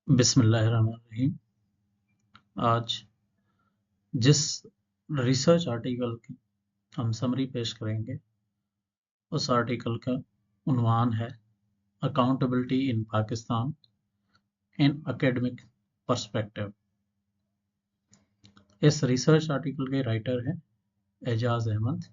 बिस्मिल्लाहिर्रहमानिर्रहीम। आज जिस रिसर्च आर्टिकल की हम समरी पेश करेंगे उस आर्टिकल का उन्वान है अकाउंटेबिलिटी इन पाकिस्तान इन एकेडमिक पर्सपेक्टिव। इस रिसर्च आर्टिकल के राइटर हैं एजाज अहमद।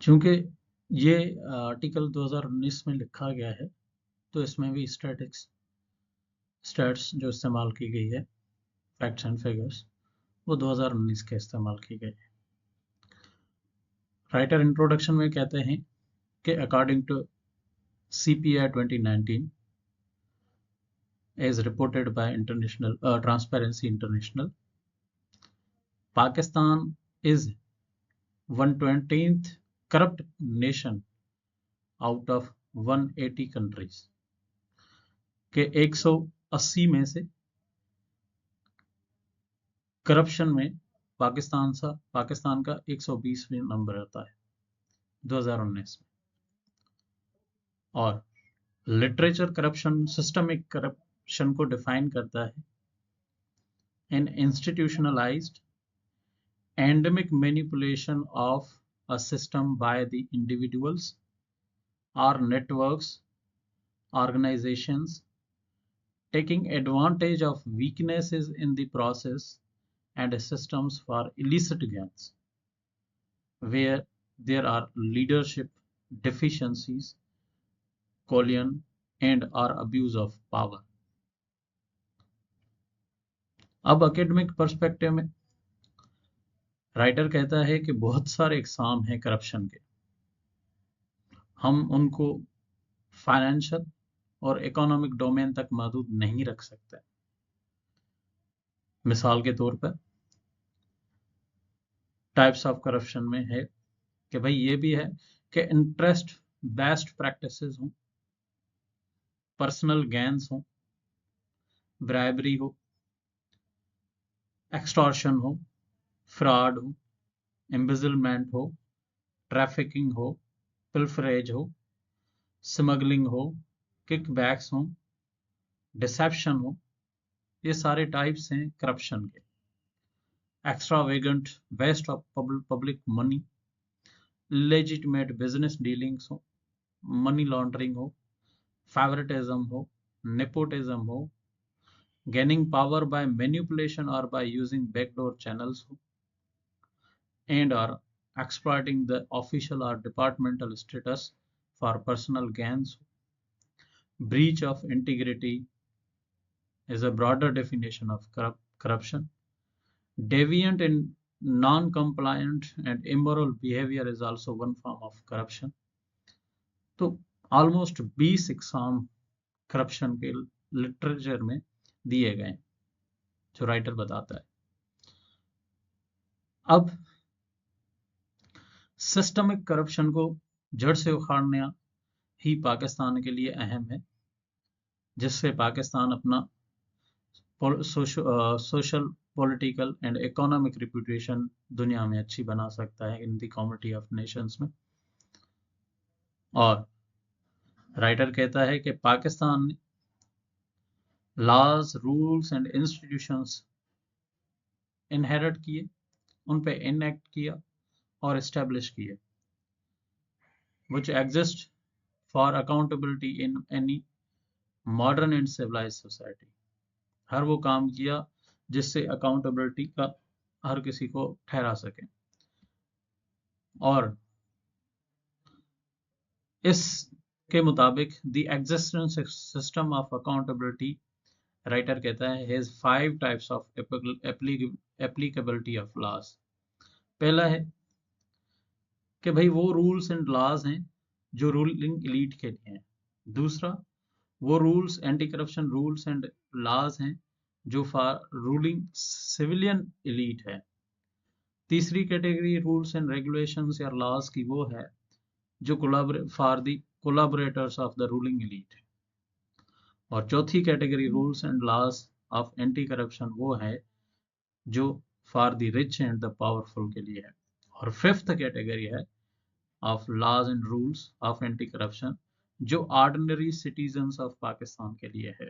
चूंकि ये आर्टिकल 2019 में लिखा गया है तो इसमें भी स्टैट्स जो इस्तेमाल की गई है, फैक्ट्स एंड फिगर्स, वो 2019 के इस्तेमाल की गई है। राइटर इंट्रोडक्शन में कहते हैं कि according to CPI 2019 as reported by Transparency International, Pakistan is 120th corrupt nation out of 180 countries के 180 में से करप्शन में पाकिस्तान का 120वें नंबर आता है 2019 में। और लिटरेचर करप्शन सिस्टमिक करप्शन को डिफाइन करता है an institutionalised endemic manipulation of a system by the individuals or networks, organizations, taking advantage of weaknesses in the process and systems for illicit gains, where there are leadership deficiencies, collusion, and or abuse of power. अब academic perspective में writer कहता है कि बहुत सारे exam हैं corruption के, हम उनको फाइनेंशियल और इकोनॉमिक डोमेन तक महदूद नहीं रख सकते। मिसाल के तौर पर टाइप्स ऑफ करप्शन में है कि भाई ये भी है कि इंटरेस्ट बेस्ड प्रैक्टिसेस हों, पर्सनल गेन्स हों, ब्राइबरी हो, एक्सटॉर्शन हो, फ्रॉड हो, एम्बिजलमेंट हो, ट्रैफिकिंग हो, पिल्फरेज हो, स्मगलिंग हो, किकबैक्स हो, डिसेप्शन हो, ये सारे टाइप्स हैं करप्शन के। Extravagant waste of public money, legitimate business dealings हो, मनी लॉन्ड्रिंग हो, फेवरेटिज्म हो, नेपोटिज्म हो, gaining power by manipulation or by using backdoor channels ho, and or exploiting the official or departmental status for personal gains. Breach of integrity is a broader definition of corruption. Deviant and non-compliant and immoral behavior is also one form of corruption. तो almost 20 exam corruption के literature में दिए गए जो writer बताता है। अब systemic corruption को जड़ से उखाड़ना ही पाकिस्तान के लिए अहम है, जिससे पाकिस्तान अपना social, political and economic reputation दुनिया में अच्छी बना सकता है in the community of nations में। और राइटर कहता है कि पाकिस्तान ने laws, rules and institutions inherit किए, उन पे इनएक्ट किया और एस्टेब्लिश किए, which exist for accountability in any modern and civilized society. हर वो काम किया जिससे अकाउंटेबिलिटी का हर किसी को ठहरा सके। और इसके मुताबिक the existence system of accountability, writer कहता है, has 5 types of applicability of laws. पहला है कि भाई वो रूल्स एंड लॉज हैं जो रूलिंग एलीट के लिए हैं। दूसरा, वो rules, anti corruption rules and laws हैं जो फॉर रूलिंग सिविलियन एलीट है। तीसरी कैटेगरी रूल्स एंड रेगुलेशंस या लॉज की वो है जो for the collaborators of the ruling elite. और चौथी category rules and laws of anti corruption वो है जो for the rich and the powerful के लिए है। और फिफ्थ कैटेगरी है of laws and rules of anti corruption जो ऑर्डिनरी सिटीजन्स ऑफ पाकिस्तान के लिए है।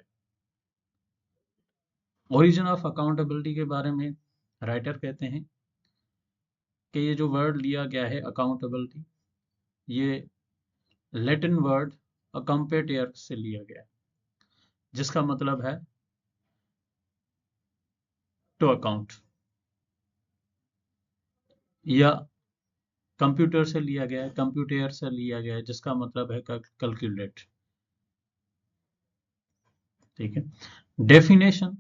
ओरिजिन ऑफ अकाउंटेबिलिटी के बारे में राइटर कहते हैं कि ये जो वर्ड लिया गया है अकाउंटेबिलिटी, ये लैटिन वर्ड अकम्पेटियर से लिया गया है, जिसका मतलब है टू अकाउंट, या कंप्यूटर से लिया गया है, कंप्यूटर से लिया गया है, जिसका मतलब है कैलकुलेट। ठीक है। डेफिनेशन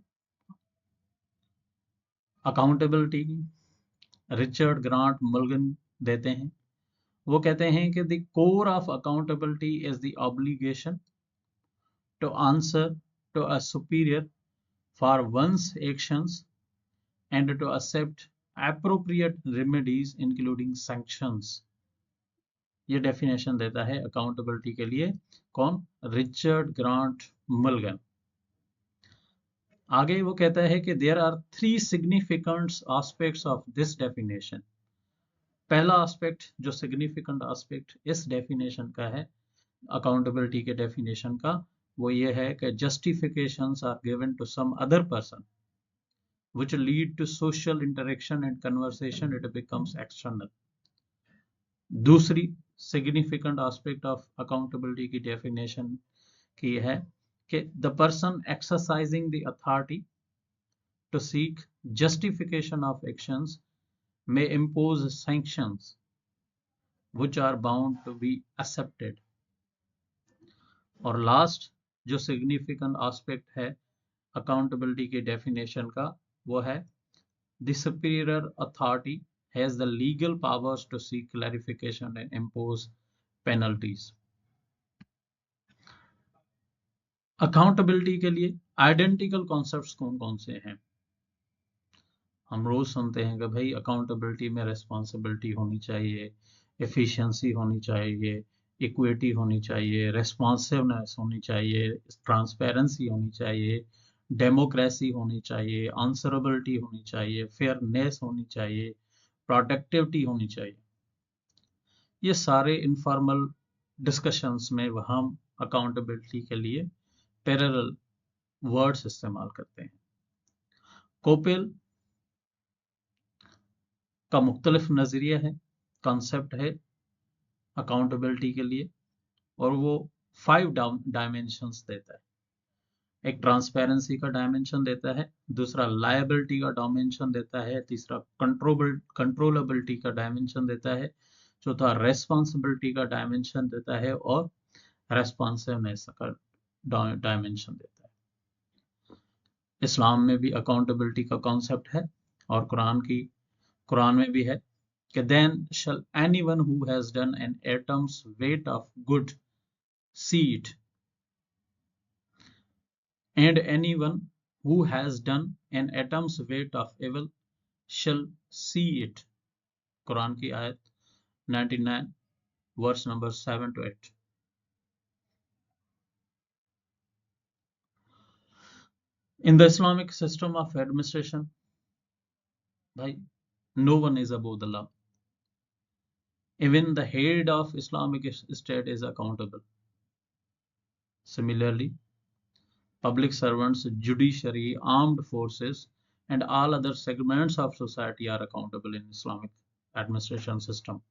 अकाउंटेबिलिटी की रिचर्ड ग्रांट मल्गन देते हैं। वो कहते हैं कि the core of accountability is the obligation to answer to a superior for one's actions and to accept appropriate remedies including sanctions। ये डेफिनेशन देता है अकाउंटेबिलिटी के लिए कौन? Richard Grant Mulgan. आगे वो कहता है कि there are 3 significant aspects of this definition. पहला एस्पेक्ट जो सिग्निफिकेंट एस्पेक्ट इस डेफिनेशन का है, अकाउंटेबिलिटी के डेफिनेशन का, वो ये है कि justifications are given to some other person which lead to social interaction and conversation, it becomes external। दूसरी सिग्निफिकेंट एस्पेक्ट ऑफ अकाउंटेबिलिटी की डेफिनेशन की है कि the person exercising the authority to seek justification of actions may impose sanctions which are bound to be accepted। और last जो significant aspect है accountability के definition का, वो है the superior authority has the legal powers to seek clarification and impose penalties। Accountability के लिए identical concepts कौन कौन से हैं? हम रोज सुनते हैं कि भाई अकाउंटेबिलिटी में रिस्पॉन्सिबिलिटी होनी चाहिए, एफिशिएंसी होनी चाहिए, इक्विटी होनी चाहिए, रेस्पॉन्सिवनेस होनी चाहिए, ट्रांसपेरेंसी होनी चाहिए, डेमोक्रेसी होनी चाहिए, आंसरेबिलिटी होनी चाहिए, फेयरनेस होनी चाहिए, प्रोडक्टिविटी होनी चाहिए। ये सारे इनफॉर्मल डिस्कशंस में हम अकाउंटेबिलिटी के लिए पैरेलल वर्ड्स इस्तेमाल करते हैं। कोपेल का मुख्तलिफ नजरिया है, कॉन्सेप्ट है अकाउंटेबिलिटी के लिए, और वो 5 डायमेंशंस देता है। एक ट्रांसपेरेंसी का डायमेंशन देता है, दूसरा लायबिलिटी का डायमेंशन देता है, तीसरा कंट्रोलेबिलिटी का डायमेंशन देता है, चौथा रेस्पॉन्सिबिलिटी का डायमेंशन देता है, और रेस्पॉन्सिवनेस का डायमेंशन देता है। इस्लाम में भी अकाउंटेबिलिटी का कॉन्सेप्ट है, और कुरान में भी है कि then shall anyone who has done an atom's weight of good see it, and anyone who has done an atom's weight of evil shall see it। Quran की आयत 99 verse number 7 to 8। In the Islamic system of administration, भाई, no one is above the law। Even the head of Islamic state is accountable। Similarly, public servants, judiciary, armed forces, and all other segments of society are accountable in Islamic administration system,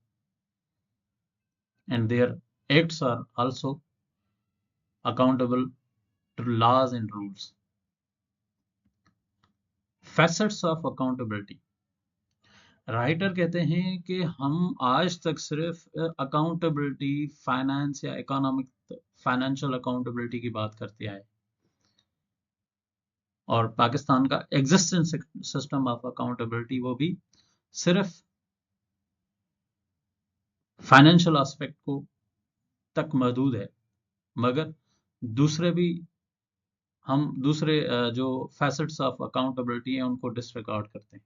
and their acts are also accountable to laws and rules। Facets of accountability, writer कहते हैं कि हम आज तक सिर्फ accountability finance या economic financial accountability की बात करते आए, और पाकिस्तान का एग्जिस्टिंग सिस्टम ऑफ अकाउंटेबिलिटी वो भी सिर्फ फाइनेंशियल एस्पेक्ट को तक महदूद है, मगर दूसरे जो फैसेट्स ऑफ अकाउंटेबिलिटी हैं उनको डिसरिगार्ड करते हैं,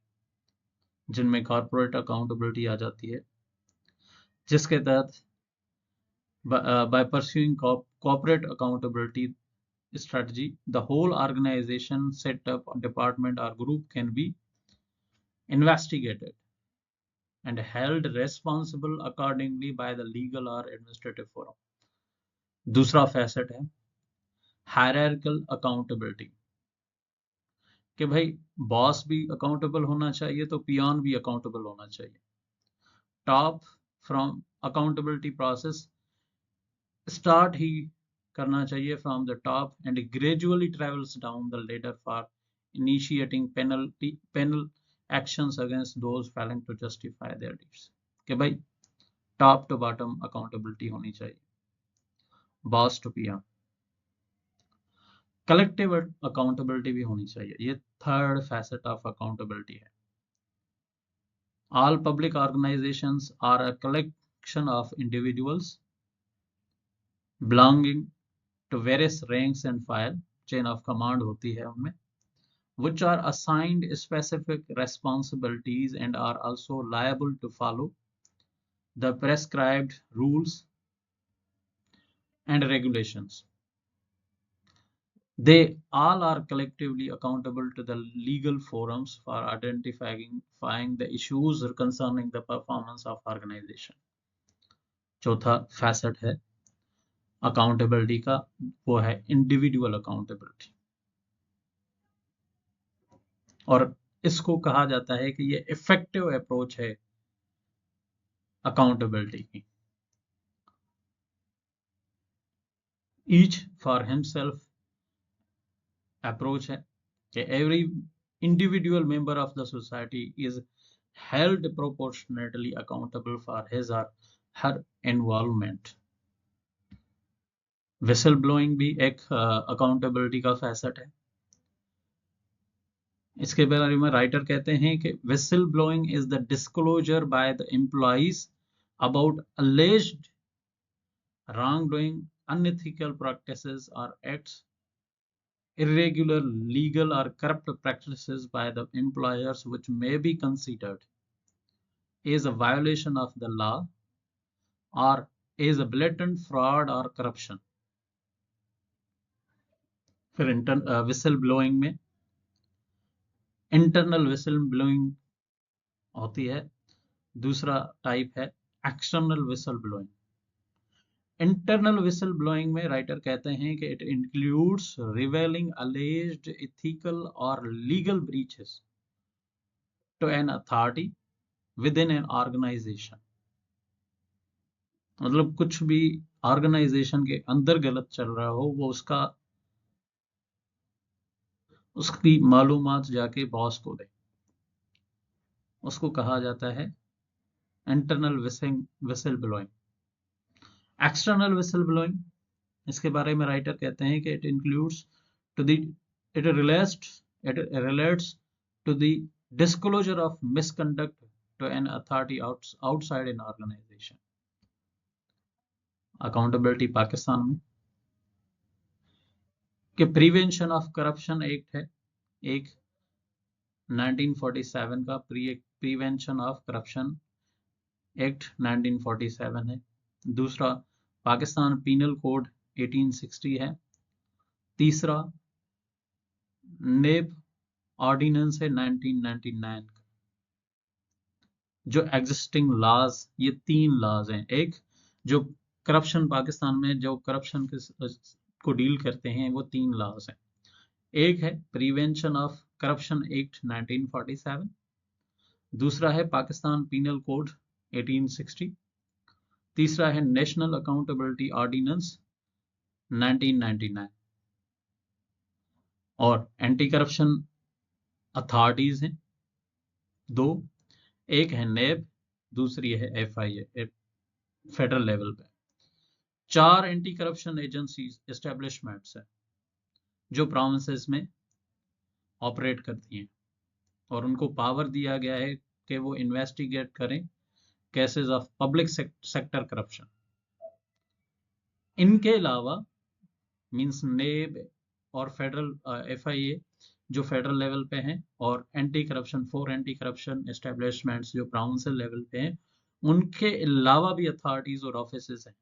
जिनमें कॉर्पोरेट अकाउंटेबिलिटी आ जाती है, जिसके तहत by pursuing corporate accountability strategy, the whole organization, set up, department or group can be investigated and held responsible accordingly by the legal or administrative forum. दूसरा फैसेट है हायरार्किकल अकाउंटेबिलिटी, कि भाई boss भी accountable होना चाहिए तो पियन भी accountable होना चाहिए. Top from accountability process start ही करना चाहिए from the top and gradually travels down the ladder for initiating penal actions against those failing to justify their deeds. कि भाई टॉप टू बॉटम अकाउंटेबिलिटी होनी चाहिए, boss to peon. Collective accountability भी होनी चाहिए. ये थर्ड फैसेट ऑफ अकाउंटेबिलिटी है. All public organisations are a collection of individuals belonging to various ranks and file, chain of command होती है उनमें, which are assigned specific responsibilities and are also liable to follow the prescribed rules and regulations. They all are collectively accountable to the legal forums for identifying the issues concerning the performance of organization. चौथा facet है accountability का, वो है individual accountability, और इसको कहा जाता है कि ये इफेक्टिव अप्रोच है अकाउंटेबिलिटी की. ईच फॉर हिमसेल्फ अप्रोच है कि every individual member of the society is held proportionately accountable for his और हर इन्वॉल्वमेंट. विसल ब्लोइंग भी एक अकाउंटेबिलिटी का फैसेट है. इसके बारे में राइटर कहते हैं कि whistle blowing is the disclosure by the employees about alleged wrongdoing, unethical practices or acts, irregular legal or corrupt practices by the employers which may be considered is a violation of the law or is a blatant fraud or corruption. फिर whistle blowing में internal whistle blowing होती है. दूसरा type है external whistle blowing. Internal whistle blowing में writer कहते हैं कि it includes revealing alleged ethical और legal breaches to an authority within an organisation. मतलब कुछ भी ऑर्गेनाइजेशन के अंदर गलत चल रहा हो वो उसकी मालूमात जाके बॉस को दे, उसको कहा जाता है internal whistle blowing. External whistle blowing, इसके बारे में राइटर कहते हैं कि it includes to the it relates to the disclosure of misconduct to an authority outside an organisation. Accountability Pakistan में कि प्रिवेंशन ऑफ करप्शन एक्ट है एक 1947 का, प्रिवेंशन ऑफ करप्शन एक्ट 1947 है. दूसरा पाकिस्तान पीनल कोड 1860 है. तीसरा नेब ऑर्डिनेंस है 1999. जो एग्जिस्टिंग लॉज, ये 3 लॉज हैं. एक जो करप्शन पाकिस्तान में जो करप्शन को डील करते हैं वो 3 लॉज हैं. एक है प्रिवेंशन ऑफ करप्शन एक्ट 1947, दूसरा है पाकिस्तान पीनल कोड 1860, तीसरा है नेशनल अकाउंटेबिलिटी ऑर्डिनेंस 1999. और एंटी करप्शन अथॉरिटीज हैं 2, एक है नेब, दूसरी है FIA फेडरल लेवल पे. 4 एंटी करप्शन एजेंसीज एस्टेब्लिशमेंट्स हैं जो प्रोविंसेस में ऑपरेट करती हैं और उनको पावर दिया गया है कि वो इन्वेस्टिगेट करें cases of public sector corruption. इनके अलावा मींस नेब और फेडरल FIA जो फेडरल लेवल पे हैं और anti corruption 4 anti corruption establishments जो प्रोविंशियल लेवल पे हैं, उनके अलावा भी अथॉरिटीज और ऑफिसेस हैं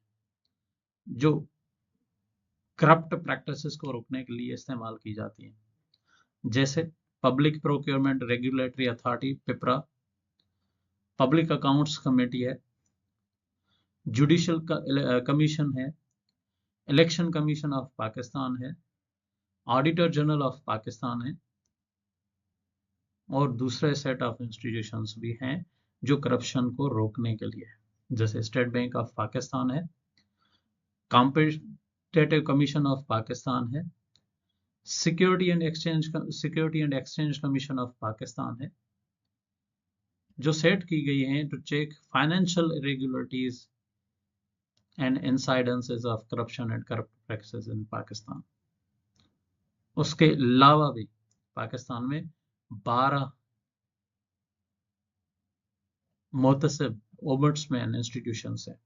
जो करप्ट प्रैक्टिसेस को रोकने के लिए इस्तेमाल की जाती हैं. जैसे public procurement regulatory authority Pipra, public accounts committee है, जुडिशियल कमीशन है, इलेक्शन कमीशन ऑफ पाकिस्तान है, ऑडिटर जनरल ऑफ पाकिस्तान है, और दूसरे सेट ऑफ इंस्टीट्यूशंस भी हैं जो करप्शन को रोकने के लिए, जैसे स्टेट बैंक ऑफ पाकिस्तान है, कॉम्पिटेटिव कमीशन ऑफ पाकिस्तान है, security and exchange commission of Pakistan है, जो सेट की गई हैं to check financial irregularities and incidences of corruption and corrupt practices in Pakistan. उसके अलावा भी पाकिस्तान में 12 मोतसिब ओबर्ट्समैन इंस्टीट्यूशंस हैं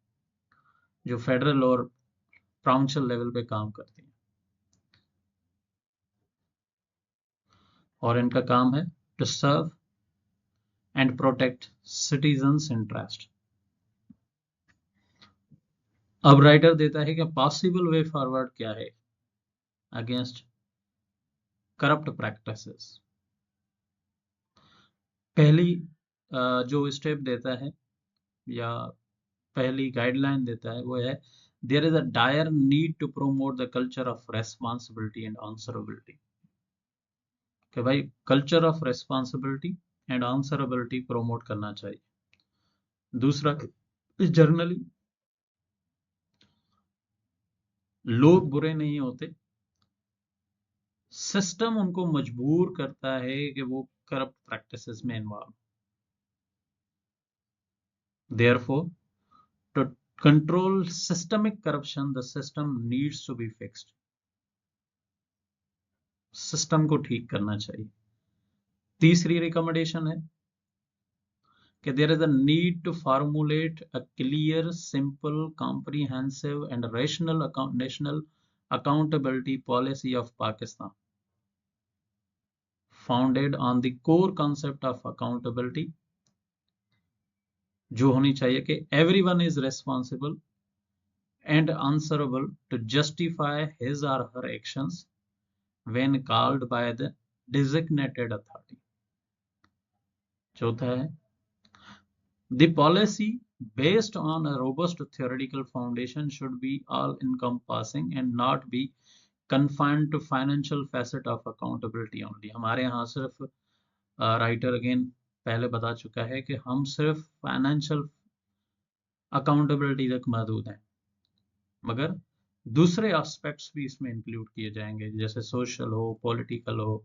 जो फेडरल और प्राउंशियल लेवल पे काम करती हैं, और इनका काम है to serve and protect citizens interest. अब राइटर देता है कि पॉसिबल वे फॉरवर्ड क्या है अगेंस्ट करप्ट प्रैक्टिसेस। पहली जो स्टेप देता है या पहली गाइडलाइन देता है वो है, there is a dire need to promote the culture of responsibility and answerability. कि भाई culture of responsibility and answerability promote करना चाहिए। दूसरा, जर्नली लोग बुरे नहीं होते, सिस्टम उनको मजबूर करता है कि वो करप्ट प्रैक्टिसेस में involve. Therefore to control systemic corruption the system needs to be fixed. System को ठीक करना चाहिए। तीसरी रिकमेंडेशन है कि there is a need to formulate a clear, simple, comprehensive and rational national accountability policy of Pakistan, founded on the core concept of accountability, जो होनी चाहिए कि everyone is responsible and answerable to justify his or her actions when called by the designated authority। चौथा है, the policy based on a robust theoretical foundation should be all encompassing and not be confined to financial facet of accountability only। हमारे यहाँ सिर्फ writer again पहले बता चुका है कि हम सिर्फ फाइनेंशियल अकाउंटेबिलिटी तक महदूद हैं, मगर दूसरे एस्पेक्ट्स भी इसमें इंक्लूड किए जाएंगे, जैसे सोशल हो, पॉलिटिकल हो,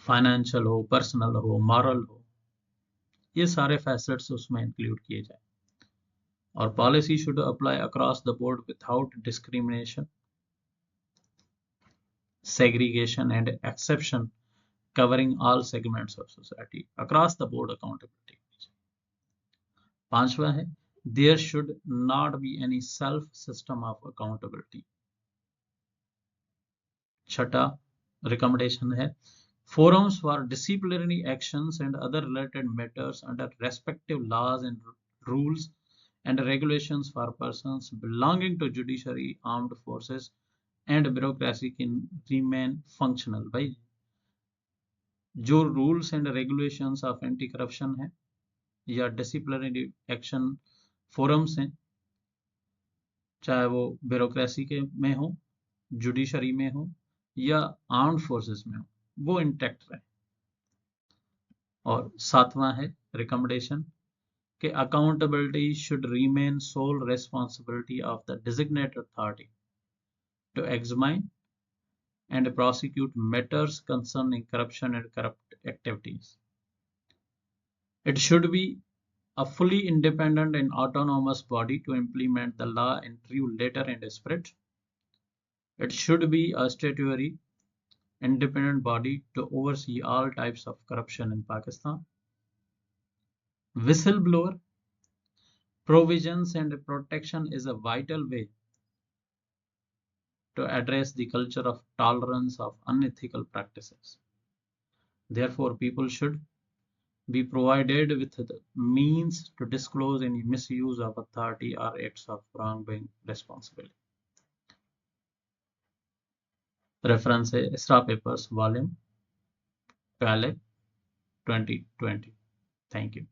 फाइनेंशियल हो, पर्सनल हो, मॉरल हो, ये सारे फैसेट्स उसमें इंक्लूड किए जाए। और policy should apply across the board without discrimination, segregation and exception, covering all segments of society, across the board accountability। पांचवा है, there should not be any self system of accountability। छठा recommendation है, forums for disciplinary actions and other related matters under respective laws and rules and regulations for persons belonging to judiciary, armed forces and bureaucracy can remain functional। भाई जो rules and regulations of anti corruption है या disciplinary action forums हैं, चाहे वो bureaucracy के में हो, जुडिशरी में हो या आर्म्ड फोर्सेस में हो, वो इंटैक्ट रहे। और सातवां है रिकमेंडेशन कि accountability should remain sole responsibility of the designated authority to examine and prosecute matters concerning corruption and corrupt activities। It should be a fully independent and autonomous body to implement the law in true letter and spirit। It should be a statutory independent body to oversee all types of corruption in Pakistan। Whistleblower provisions and protection is a vital way to address the culture of tolerance of unethical practices। Therefore, people should be provided with the means to disclose any misuse of authority or acts of wrongdoing responsibility। Reference है इसरा papers volume 12 2020। Thank you.